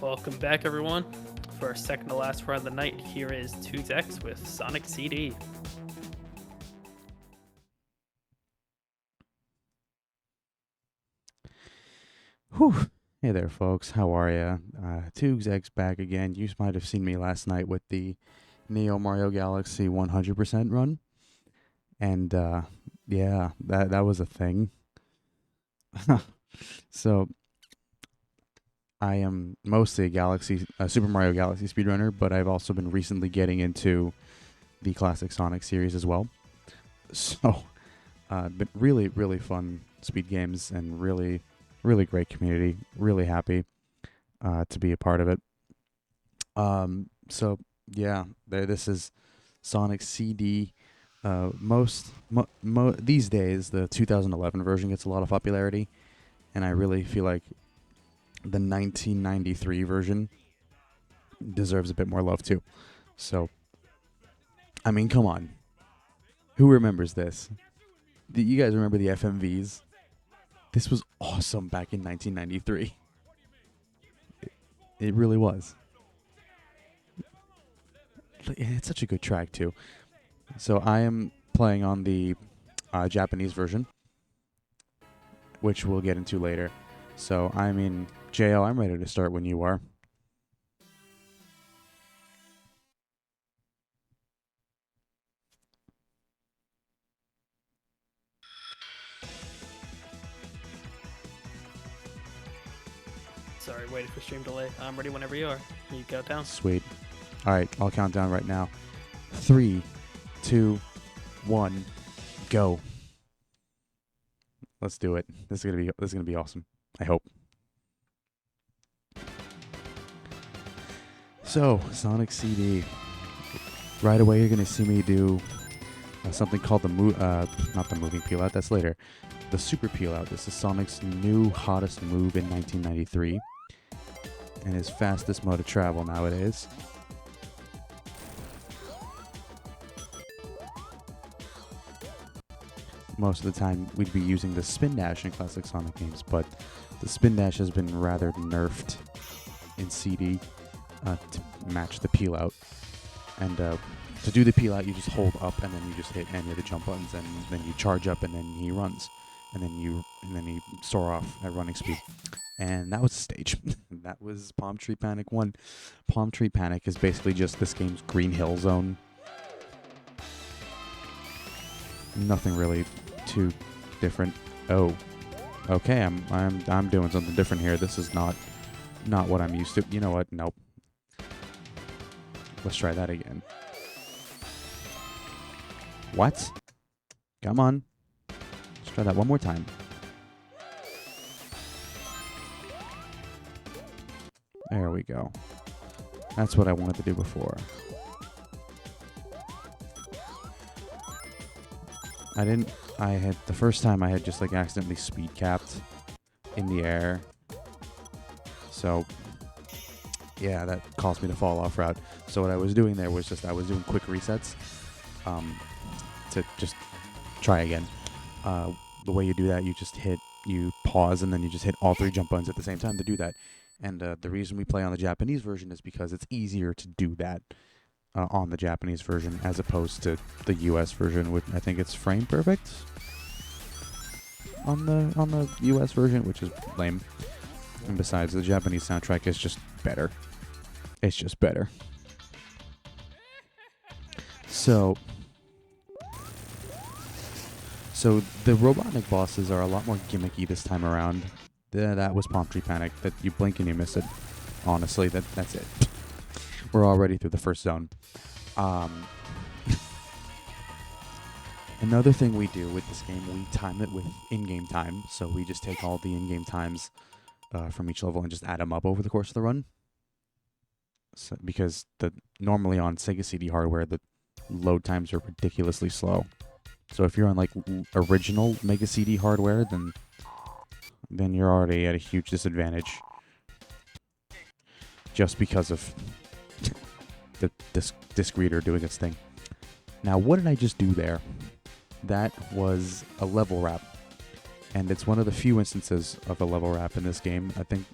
Welcome back, everyone. For our second to last round of the night, here is ToogsX with Sonic CD. Whew. Hey there, folks. How are ya? ToogsX back again. You might have seen me last night with the Neo Mario Galaxy 100% run, and yeah, that was a thing. So I am mostly a Super Mario Galaxy speedrunner, but I've also been recently getting into the classic Sonic series as well. So, been really fun speed games and really great community. Really happy to be a part of it. So yeah, there. This is Sonic CD. These days, the 2011 version gets a lot of popularity, and I really feel like the 1993 version deserves a bit more love too. So, I mean, come on, who remembers this? Do you guys remember the FMVs? This was awesome back in 1993. It really was. It's such a good track too. So I am playing on the Japanese version, which we'll get into later. So I'm in JO. I'm ready to start when you are. Sorry, waiting for stream delay. I'm ready whenever you are. You count down. Sweet. All right, I'll count down right now. 3, 2, 1, go. Let's do it. This is gonna be awesome. I hope. So Sonic CD. Right away, you're gonna see me do something called not the moving peel out. That's later. The super peel out. This is Sonic's new hottest move in 1993, and his fastest mode of travel nowadays. Most of the time, we'd be using the spin dash in classic Sonic games, but the spin dash has been rather nerfed in CD to match the peel out. And to do the peel out, you just hold up and then you just hit any of the jump buttons, and then you charge up and then he runs, and then you soar off at running speed. And that was the stage. That was Palm Tree Panic 1. Palm Tree Panic is basically just this game's Green Hill Zone. Nothing really too different. Oh, okay. I'm doing something different here. This is not what I'm used to. You know what? Nope. Let's try that again. What? Come on. Let's try that one more time. There we go. That's what I wanted to do before. The first time I had just like accidentally speed capped in the air. So yeah, that caused me to fall off route. So what I was doing there was I was doing quick resets to just try again. The way you do that, you pause and then you just hit all 3 jump buttons at the same time to do that. And the reason we play on the Japanese version is because it's easier to do that on the Japanese version as opposed to the US version, which I think it's frame perfect on the US version, which is lame. And besides, the Japanese soundtrack is just better. It's just better. So the robotic bosses are a lot more gimmicky this time around. That was Palm Tree Panic. That you blink and you miss it. Honestly, that's it. We're already through the first zone. Another thing we do with this game, we time it with in-game time. So we just take all the in-game times from each level and just add them up over the course of the run. So, because normally on Sega CD hardware, the load times are ridiculously slow. So if you're on like original Mega CD hardware, then you're already at a huge disadvantage. Just because of the disc reader doing its thing. Now, what did I just do there? That was a level wrap. And it's one of the few instances of a level wrap in this game. I think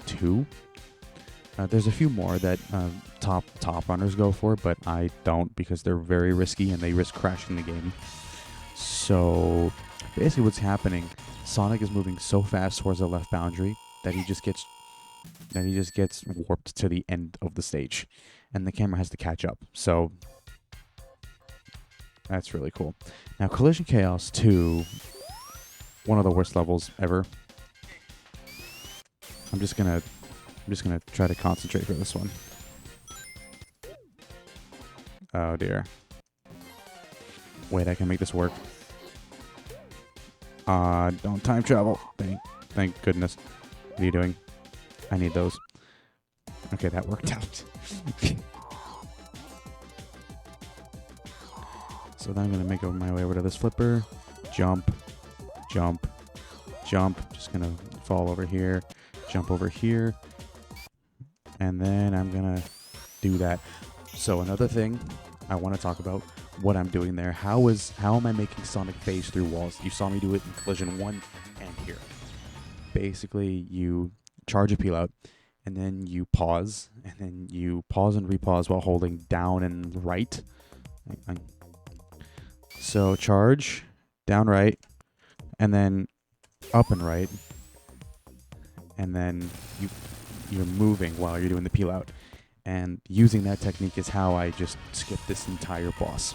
2. There's a few more that top runners go for, but I don't because they're very risky and they risk crashing the game. So basically what's happening, Sonic is moving so fast towards the left boundary that he just gets warped to the end of the stage, and the camera has to catch up. So that's really cool. Now Collision Chaos 2, one of the worst levels ever. I'm just gonna try to concentrate for this one. Oh dear. Wait, I can make this work. Don't time travel. Thank goodness. What are you doing? I need those. Okay, that worked out. So then I'm gonna make my way over to this flipper. Jump. Jump. Jump. Just gonna fall over here. Jump over here. And then I'm gonna do that. So another thing I want to talk about, what I'm doing there. How am I making Sonic phase through walls? You saw me do it in Collision 1 and here. Basically, you charge a peel out, and then you pause, and then you pause and repause while holding down and right. So charge, down right, and then up and right, and then you're moving while you're doing the peel out. And using that technique is how I just skip this entire boss.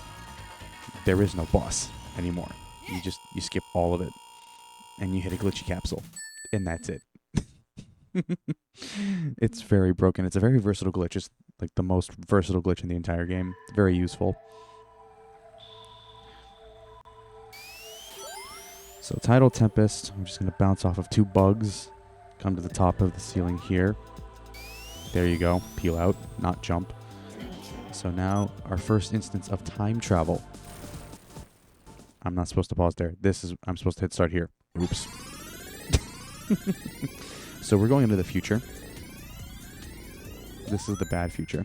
There is no boss anymore. You skip all of it, and you hit a glitchy capsule, and that's it. It's very broken. It's a very versatile glitch. It's like the most versatile glitch in the entire game. Very useful. So Tidal Tempest, I'm just going to bounce off of 2 bugs, come to the top of the ceiling here. There you go. Peel out, not jump. So now our first instance of time travel. I'm not supposed to pause there. I'm supposed to hit start here. Oops. So we're going into the future. This is the bad future.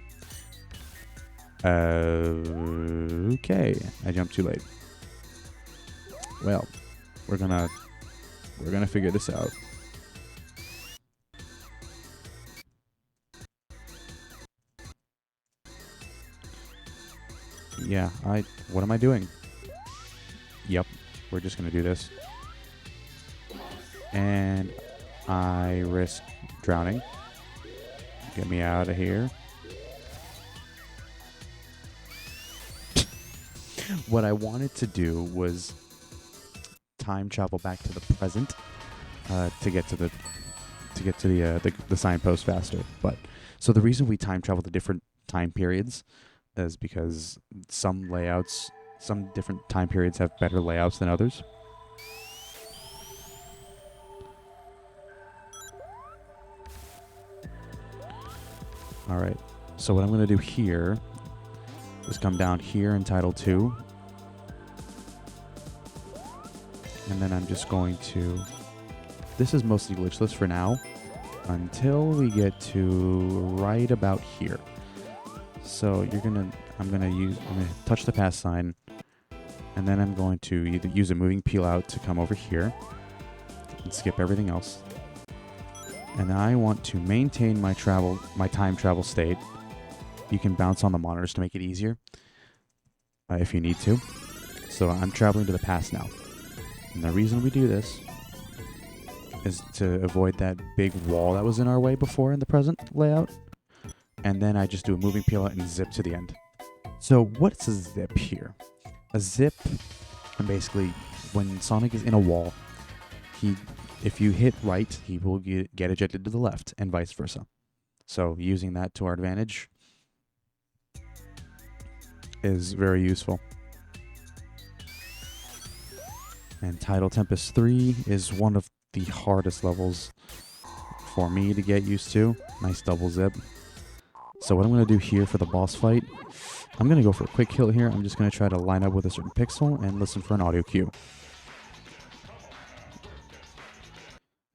Okay. I jumped too late. Well, we're gonna figure this out. Yeah, what am I doing? Yep, we're just gonna do this. And I risk drowning. Get me out of here. What I wanted to do was time travel back to the present to get to the signpost faster. But so the reason we time travel to different time periods is because some different time periods have better layouts than others. All right, so what I'm going to do here is come down here in Title 2. And then I'm just going to... This is mostly glitchless for now until we get to right about here. So I'm gonna touch the pass sign, and then I'm going to either use a moving peel out to come over here and skip everything else. And I want to maintain my time travel state. You can bounce on the monitors to make it easier if you need to. So I'm traveling to the past now. And the reason we do this is to avoid that big wall that was in our way before in the present layout. And then I just do a moving peel out and zip to the end. So what's a zip here? A zip, and basically when Sonic is in a wall, if you hit right, he will get ejected to the left, and vice versa. So using that to our advantage is very useful. And Tidal Tempest 3 is one of the hardest levels for me to get used to. Nice double zip. So what I'm going to do here for the boss fight, I'm going to go for a quick kill here. I'm just going to try to line up with a certain pixel and listen for an audio cue.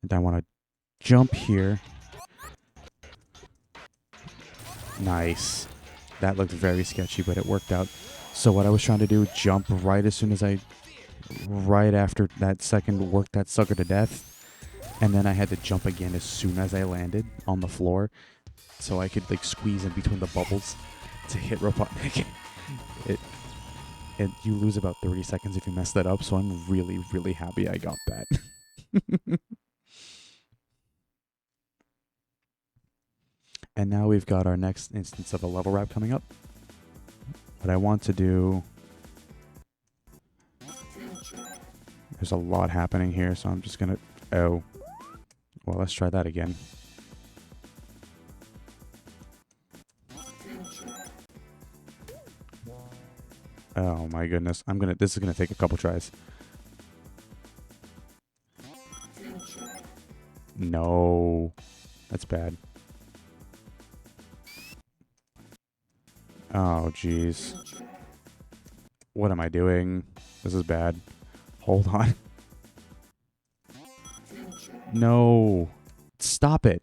And I want to jump here. Nice. That looked very sketchy, but it worked out. So what I was trying to do, jump right as soon as I right after that second worked that sucker to death. And then I had to jump again as soon as I landed on the floor, so I could like squeeze in between the bubbles to hit Robotnik. You lose about 30 seconds if you mess that up, so I'm really, really happy I got that. And now we've got our next instance of a level wrap coming up. What I want to do... There's a lot happening here, so I'm just gonna... Oh. Well, let's try that again. Oh my goodness. This is gonna take a couple tries. No. That's bad. Oh jeez. What am I doing? This is bad. Hold on. No. Stop it.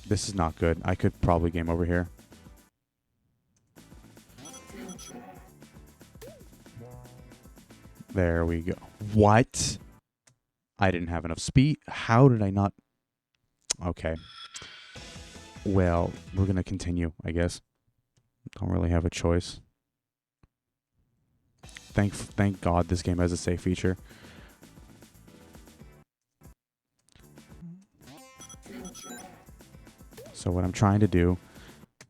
This is not good. I could probably game over here. There we go. What? I didn't have enough speed. How did I not? Okay. Well, we're going to continue, I guess. Don't really have a choice. Thank God this game has a save feature. So what I'm trying to do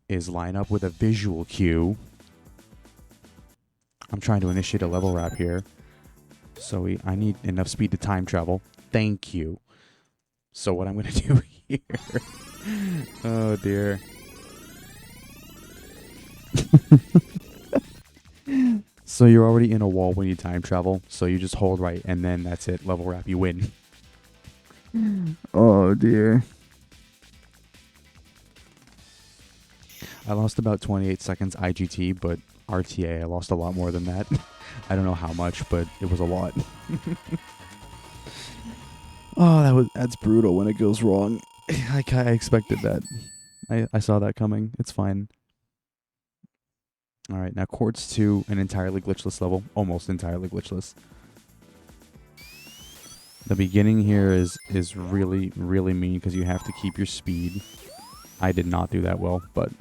is line up with a visual cue. I'm trying to initiate a level wrap here. So I need enough speed to time travel. Thank you. So what I'm going to do here... Oh, dear. So you're already in a wall when you time travel. So you just hold right, and then that's it. Level wrap, you win. Oh, dear. I lost about 28 seconds IGT, but RTA, I lost a lot more than that. I don't know how much, but it was a lot. Oh, that's brutal when it goes wrong. I expected that. I saw that coming. It's fine. All right, now Quartz 2, an entirely glitchless level. Almost entirely glitchless. The beginning here is really, really mean because you have to keep your speed. I did not do that well, but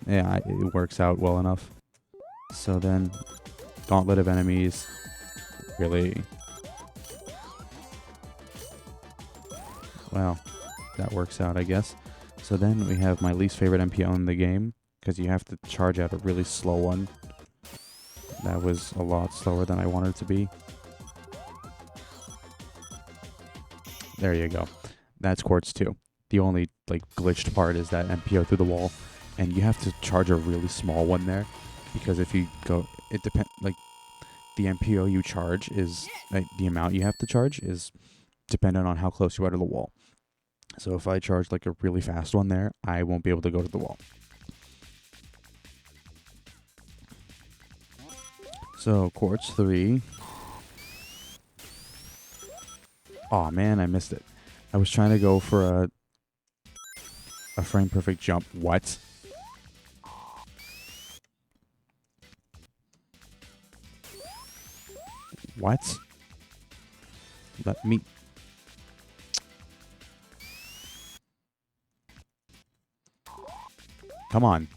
yeah, it works out well enough. So then, gauntlet of enemies. Really... Well, that works out, I guess. So then we have my least favorite MPO in the game, because you have to charge out a really slow one. That was a lot slower than I wanted it to be. There you go. That's Quartz 2. The only like glitched part is that MPO through the wall, and you have to charge a really small one there, because if you go, it depends. Like the MPO you charge is like the amount you have to charge is dependent on how close you are to the wall. So if I charge like a really fast one there, I won't be able to go to the wall. So Quartz 3. Aw, man, I missed it. I was trying to go for a frame perfect jump. What? What? Let me... Come on.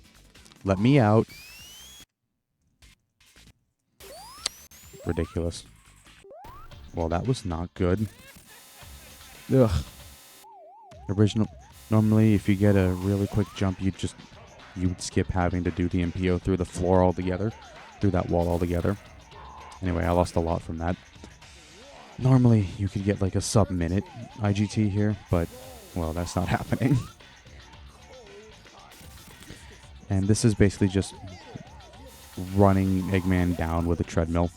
Let me out. Ridiculous. Well, that was not good. Ugh. Normally, if you get a really quick jump, you'd skip having to do the MPO through the floor altogether. Through that wall altogether. Anyway, I lost a lot from that. Normally, you could get like a sub-minute IGT here, but, well, that's not happening. And this is basically just running Eggman down with a treadmill.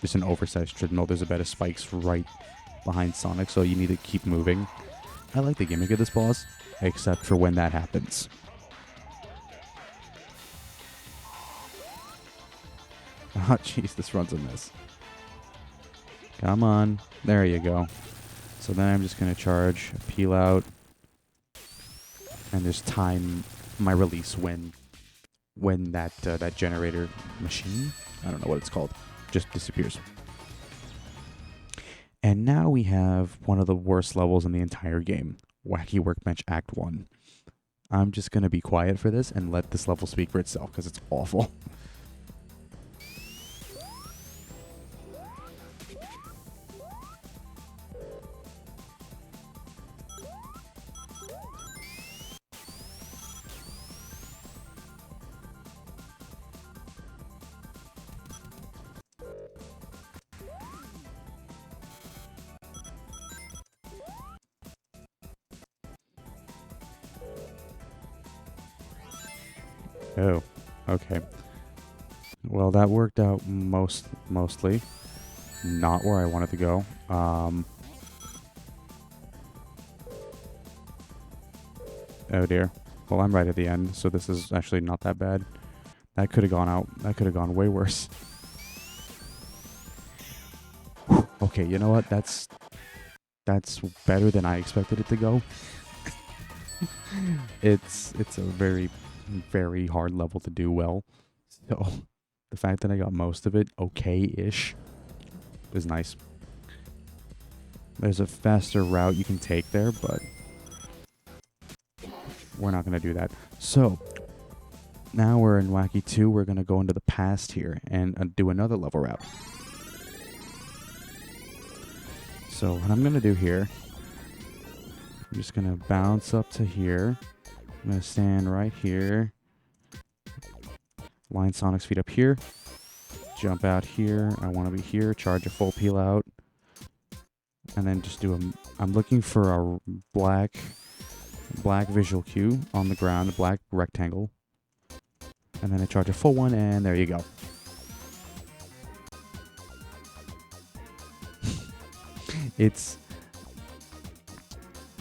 Just an oversized treadmill. There's a bed of spikes right behind Sonic, so you need to keep moving. I like the gimmick of this boss, except for when that happens. Oh, jeez, this run's a mess. Come on. There you go. So then I'm just going to charge, peel out, and just time my release when that that generator machine, I don't know what it's called, just disappears. And now we have one of the worst levels in the entire game, Wacky Workbench Act 1. I'm just going to be quiet for this and let this level speak for itself because it's awful. Oh, okay. Well, that worked out mostly. Not where I wanted to go. Oh dear. Well, I'm right at the end, so this is actually not that bad. That could have gone out. That could have gone way worse. Okay, you know what? That's better than I expected it to go. It's a very, very hard level to do well. So the fact that I got most of it okay-ish is nice. There's a faster route you can take there, but we're not going to do that. So now we're in Wacky 2. We're going to go into the past here and do another level route. So what I'm going to do here, I'm just going to bounce up to here. I'm going to stand right here. Line Sonic's feet up here. Jump out here. I want to be here. Charge a full peel out. And then just do I'm looking for a black visual cue on the ground, a black rectangle. And then I charge a full one, and there you go. It's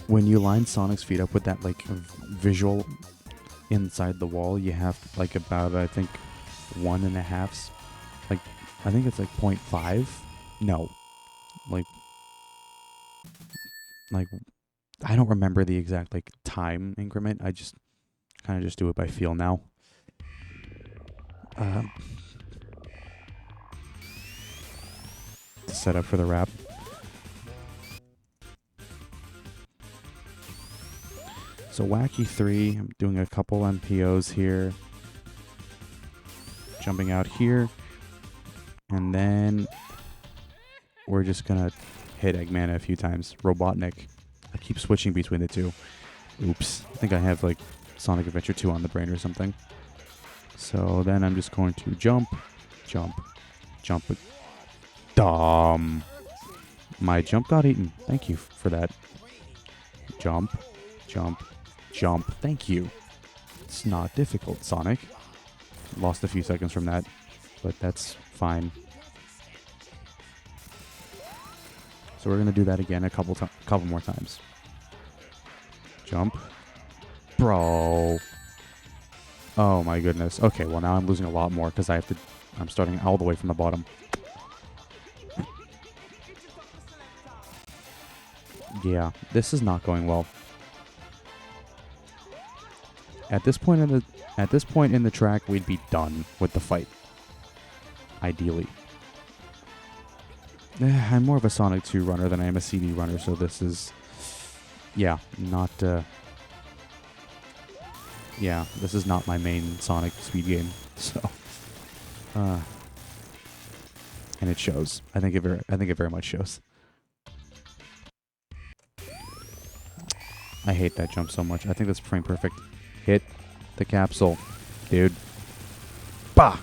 when you line Sonic's feet up with that like visual inside the wall, you have like about, I think, 1.5, like I think it's like 0.5. No, like I don't remember the exact like time increment. I just kind of just do it by feel now. To set up for the wrap. So Wacky 3, I'm doing a couple MPOs here. Jumping out here. And then we're just going to hit Eggman a few times. Robotnik. I keep switching between the two. Oops. I think I have like Sonic Adventure 2 on the brain or something. So then I'm just going to jump. Dumb. My jump got eaten. Thank you for that. Jump. Thank you. It's not difficult, Sonic. Lost a few seconds from that, but that's fine. So we're gonna do that again a couple more times. Jump. Bro. Oh my goodness. Okay, well now I'm losing a lot more because I'm starting all the way from the bottom. Yeah, this is not going well. At this point in the track, we'd be done with the fight. Ideally. I'm more of a Sonic 2 runner than I am a CD runner, so this is, yeah, not, yeah, this is not my main Sonic speed game, so, and it shows. I think it very much shows. I hate that jump so much. I think that's frame perfect. Hit the capsule, dude. Bah!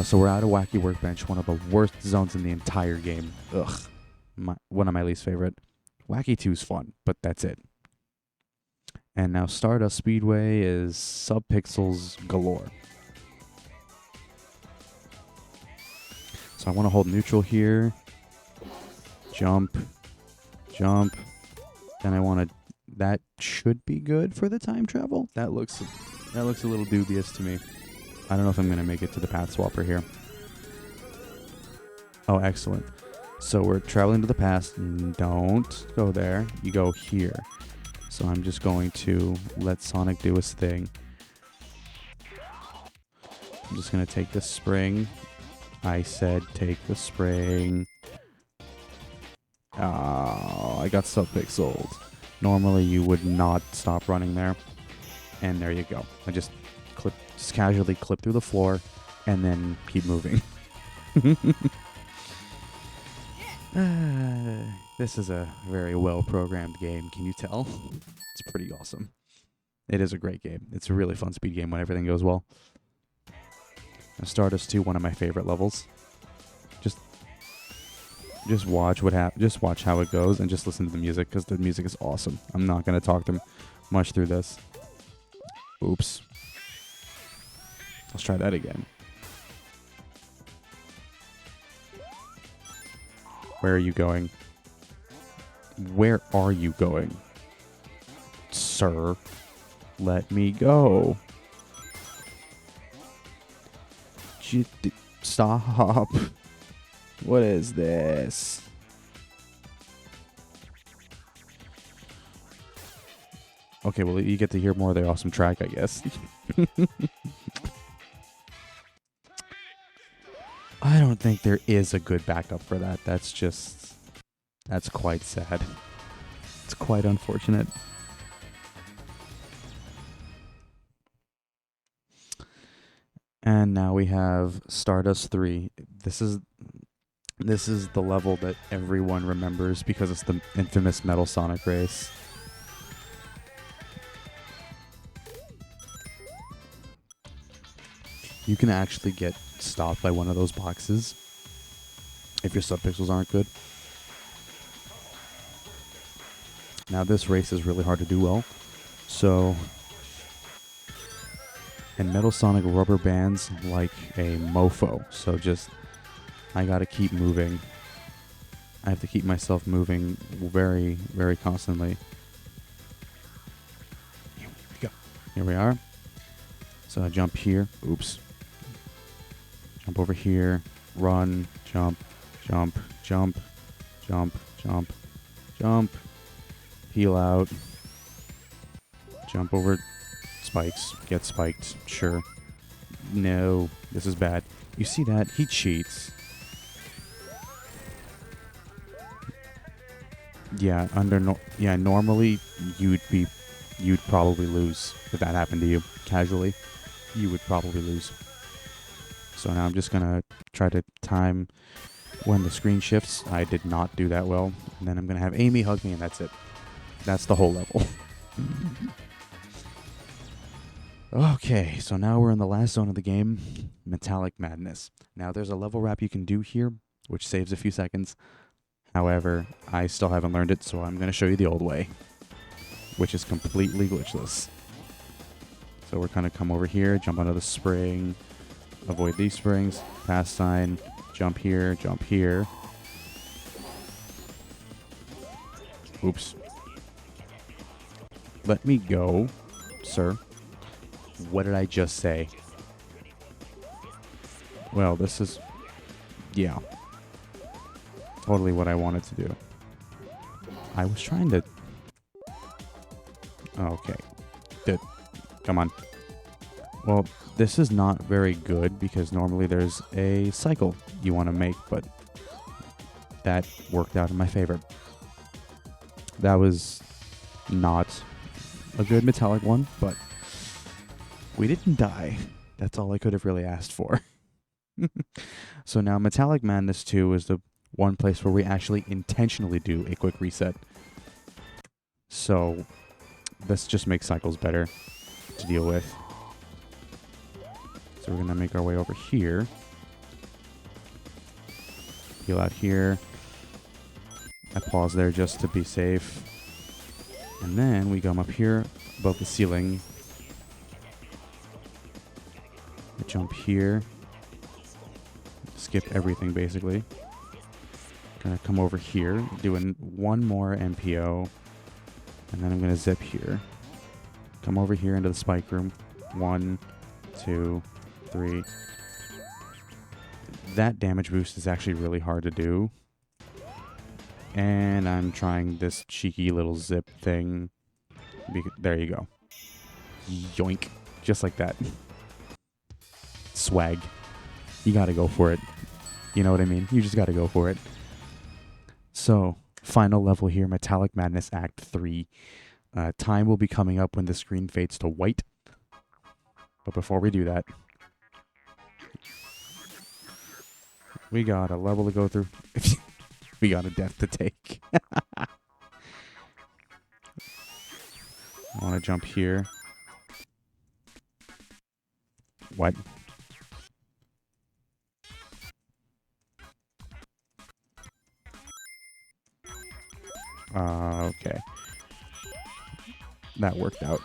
So we're out of Wacky Workbench, one of the worst zones in the entire game. Ugh. One of my least favorite. Wacky 2's fun, but that's it. And now Stardust Speedway is sub-pixels galore. So I want to hold neutral here. Jump. Then I want to... That should be good for the time travel. That looks a little dubious to me. I don't know if I'm going to make it to the path swapper here. Oh, excellent. So we're traveling to the past. Don't go there. You go here. So I'm just going to let Sonic do his thing. I'm just going to take this spring. I said take the spring. Oh, I got subpixeled. Normally you would not stop running there. And there you go. I just casually clip through the floor and then keep moving. This is a very well-programmed game, can you tell? It's pretty awesome. It is a great game. It's a really fun speed game when everything goes well. Stardust 2, one of my favorite levels. Just watch what just watch how it goes and just listen to the music because the music is awesome. I'm not going to talk them much through this. Oops. Let's try that again. Where are you going? Where are you going? Sir, let me go. Stop. What is this? Okay, well, you get to hear more of the awesome track, I guess. I don't think there is a good backup for that. That's quite sad. It's quite unfortunate. And now we have Stardust 3. This is the level that everyone remembers because it's the infamous Metal Sonic race. You can actually get stopped by one of those boxes if your subpixels aren't good. Now this race is really hard to do well, so... And Metal Sonic rubber bands like a mofo, so I gotta keep moving. I have to keep myself moving very, very constantly. Here we go. Here we are. So I jump here. Oops. Jump over here. Run. Jump. Jump. Jump. Jump. Jump. Jump. Peel out. Jump over spikes. Get spiked. Sure. No. This is bad. You see that? He cheats. Yeah, normally you'd probably lose if that happened to you casually. You would probably lose. So now I'm just gonna try to time when the screen shifts. I did not do that well. And then I'm gonna have Amy hug me and that's it. That's the whole level. Okay, so now we're in the last zone of the game, Metallic Madness. Now there's a level wrap you can do here, which saves a few seconds. However, I still haven't learned it, so I'm going to show you the old way, which is completely glitchless. So we're going to come over here, jump onto the spring, avoid these springs, pass sign, jump here, jump here. Oops. Let me go, sir. What did I just say? Well, this is... yeah. Totally what I wanted to do. I was trying to... okay. Good. Come on. Well, this is not very good because normally there's a cycle you want to make, but that worked out in my favor. That was not a good metallic one, but we didn't die. That's all I could have really asked for. So now Metallic Madness 2 is the one place where we actually intentionally do a quick reset. So this just makes cycles better to deal with. So we're going to make our way over here. Peel out here. I pause there just to be safe. And then we come up here above the ceiling. I jump here. Skip everything basically. Gonna come over here, doing one more MPO, and then I'm gonna zip here. Come over here into the spike room. 1, 2, 3. That damage boost is actually really hard to do. And I'm trying this cheeky little zip thing. There you go. Yoink. Just like that. Swag. You gotta go for it. You know what I mean? You just gotta go for it. So, final level here, Metallic Madness Act 3. Time will be coming up when the screen fades to white. But before we do that, we got a level to go through. We got a death to take. I want to jump here. What? Okay. That worked out.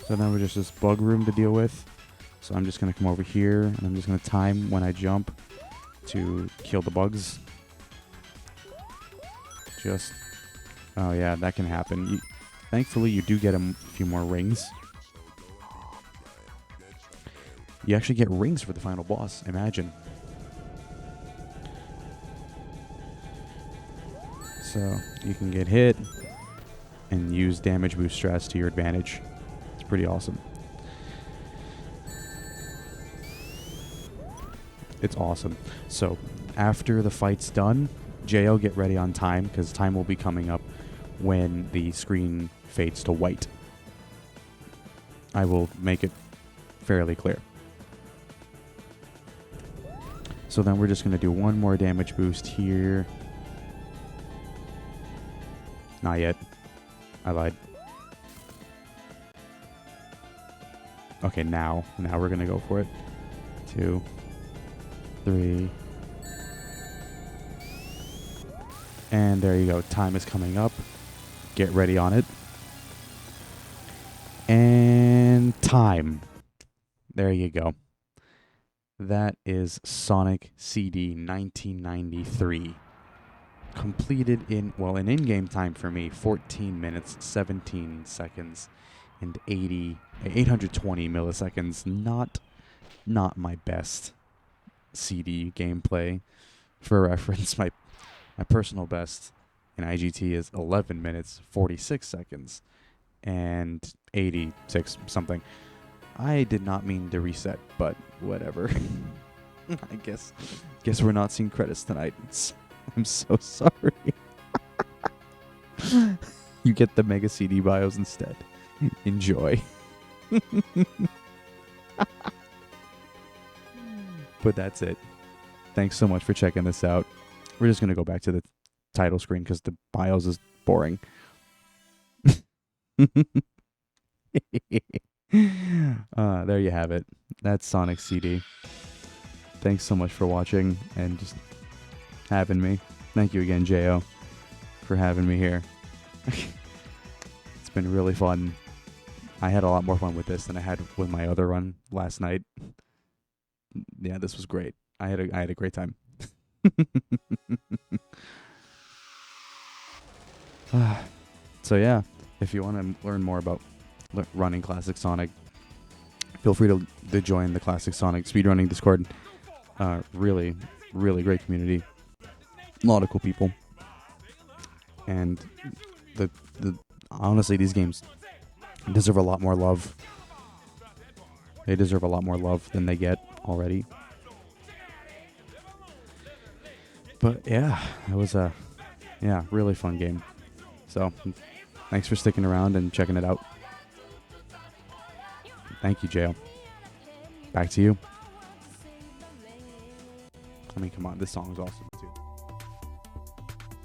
So then we're just this bug room to deal with. So I'm just going to come over here, and I'm just going to time when I jump to kill the bugs. Just... Oh yeah, that can happen. Thankfully, you do get a few more rings. You actually get rings for the final boss. Imagine. So you can get hit and use damage boost strats to your advantage. It's pretty awesome. It's awesome. So after the fight's done, JL, get ready on time, because time will be coming up when the screen fades to white. I will make it fairly clear. So then we're just going to do one more damage boost here. Not yet. I lied. Okay, now we're going to go for it. 2, 3. And there you go. Time is coming up. Get ready on it. And time. There you go. That is Sonic CD 1993. Completed in in-game time for me, 14 minutes, 17 seconds, and 820 milliseconds. Not my best CD gameplay. For reference, my personal best in IGT is 11 minutes, 46 seconds, and 86 something. I did not mean to reset, but whatever. I guess we're not seeing credits tonight. I'm so sorry. You get the Mega CD bios instead. Enjoy. But that's it. Thanks so much for checking this out. We're just going to go back to the title screen because the bios is boring. There you have it. That's Sonic CD. Thanks so much for watching and just having me. Thank you again, Jo, for having me here. It's been really fun. I had a lot more fun with this than I had with my other run last night. Yeah, this was great. I had a great time. So yeah, if you want to learn more about running Classic Sonic, feel free to join the Classic Sonic speedrunning Discord. Really great community. A lot of cool people. And honestly, these games deserve a lot more love. They deserve a lot more love than they get already. But yeah, it was a really fun game. So thanks for sticking around and checking it out. Thank you, Jo. Back to you. I mean, come on, this song is awesome too.